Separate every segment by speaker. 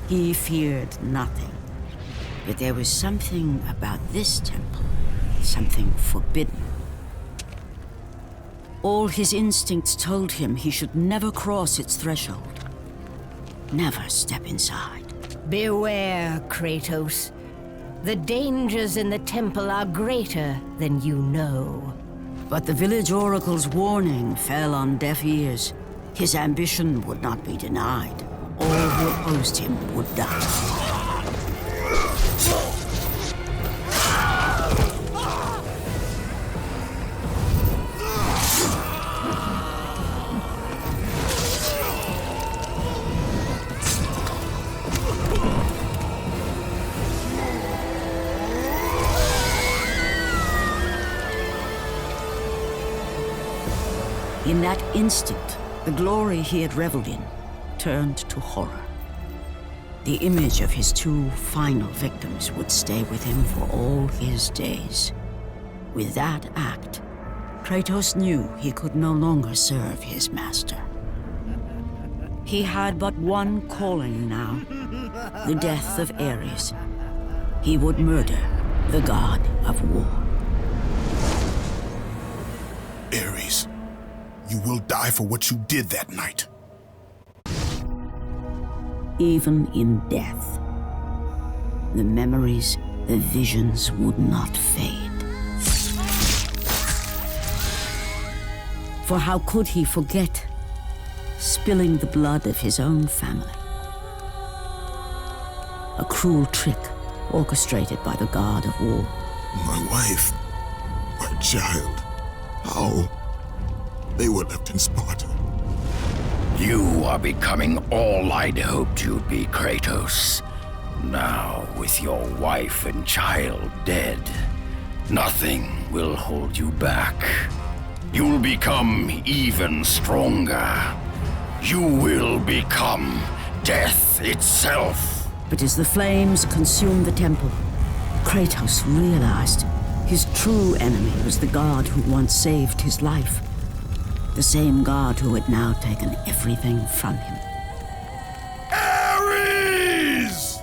Speaker 1: He feared nothing. But there was something about this temple, something forbidden. All his instincts told him he should never cross its threshold. Never step inside.
Speaker 2: Beware, Kratos. The dangers in the temple are greater than you know.
Speaker 1: But the village oracle's warning fell on deaf ears. His ambition would not be denied. All who opposed him would die. In that instant, the glory he had reveled in turned to horror. The image of his two final victims would stay with him for all his days. With that act, Kratos knew he could no longer serve his master. He had but one calling now, the death of Ares. He would murder the god of war.
Speaker 3: Ares, you will die for what you did that night.
Speaker 1: Even in death, the memories, the visions would not fade. For how could he forget spilling the blood of his own family? A cruel trick orchestrated by the god of war.
Speaker 3: My wife, my child, how? They were left in Sparta.
Speaker 4: You are becoming all I'd hoped you'd be, Kratos. Now, with your wife and child dead, nothing will hold you back. You'll become even stronger. You will become death itself.
Speaker 1: But as the flames consumed the temple, Kratos realized his true enemy was the god who once saved his life. The same god who had now taken everything from him.
Speaker 3: Ares!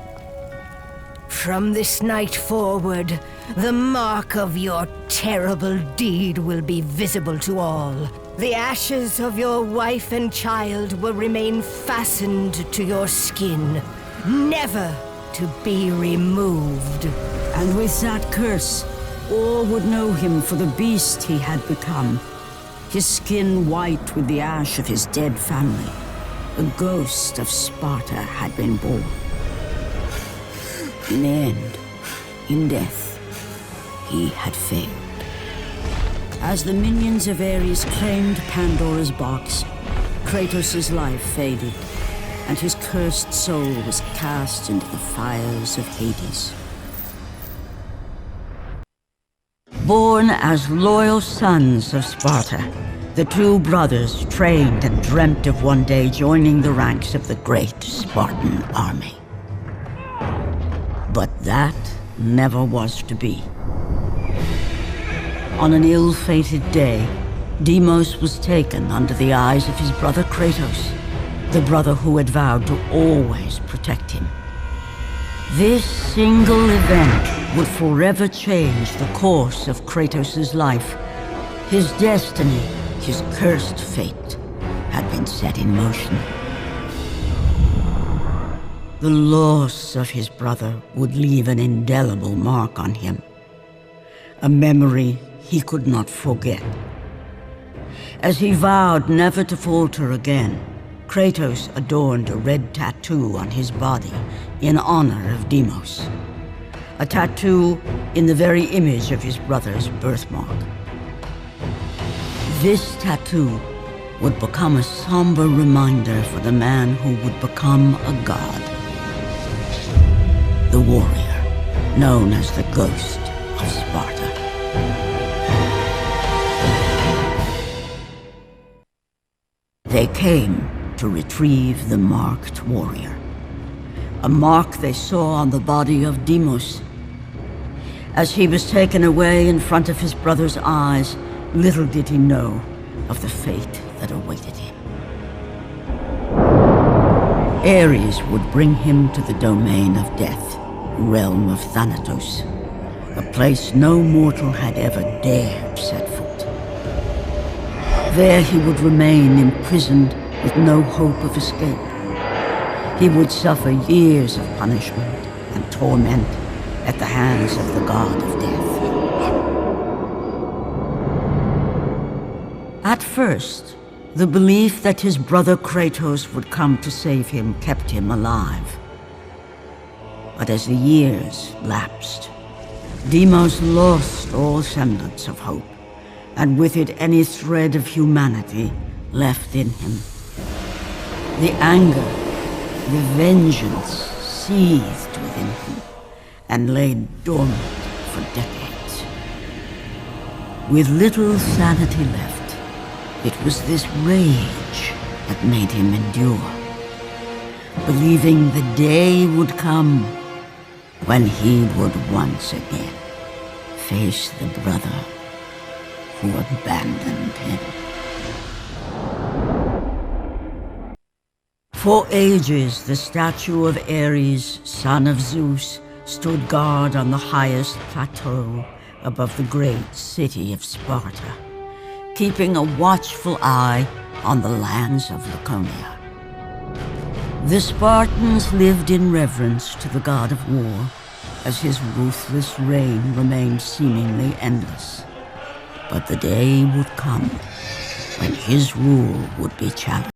Speaker 2: From this night forward, the mark of your terrible deed will be visible to all. The ashes of your wife and child will remain fastened to your skin, never to be removed.
Speaker 1: And with that curse, all would know him for the beast he had become. His skin white with the ash of his dead family. The ghost of Sparta had been born. In the end, in death, he had failed. As the minions of Ares claimed Pandora's box, Kratos' life faded, and his cursed soul was cast into the fires of Hades. Born as loyal sons of Sparta, the two brothers trained and dreamt of one day joining the ranks of the great Spartan army. But that never was to be. On an ill-fated day, Deimos was taken under the eyes of his brother Kratos, the brother who had vowed to always protect him. This single event would forever change the course of Kratos' life. His destiny, his cursed fate, had been set in motion. The loss of his brother would leave an indelible mark on him, a memory he could not forget. As he vowed never to falter again, Kratos adorned a red tattoo on his body in honor of Deimos. A tattoo in the very image of his brother's birthmark. This tattoo would become a somber reminder for the man who would become a god. The warrior, known as the Ghost of Sparta. They came to retrieve the marked warrior. A mark they saw on the body of Deimos. As he was taken away in front of his brother's eyes, little did he know of the fate that awaited him. Ares would bring him to the domain of death, realm of Thanatos, a place no mortal had ever dared set foot. There he would remain imprisoned with no hope of escape. He would suffer years of punishment and torment at the hands of the god of death. At first, the belief that his brother Kratos would come to save him kept him alive. But as the years lapsed, Deimos lost all semblance of hope, and with it any thread of humanity left in him. The anger, the vengeance seethed within him and lay dormant for decades. With little sanity left, it was this rage that made him endure, believing the day would come when he would once again face the brother who abandoned him. For ages, the statue of Ares, son of Zeus, stood guard on the highest plateau above the great city of Sparta, keeping a watchful eye on the lands of Laconia. The Spartans lived in reverence to the god of war, as his ruthless reign remained seemingly endless. But the day would come when his rule would be challenged.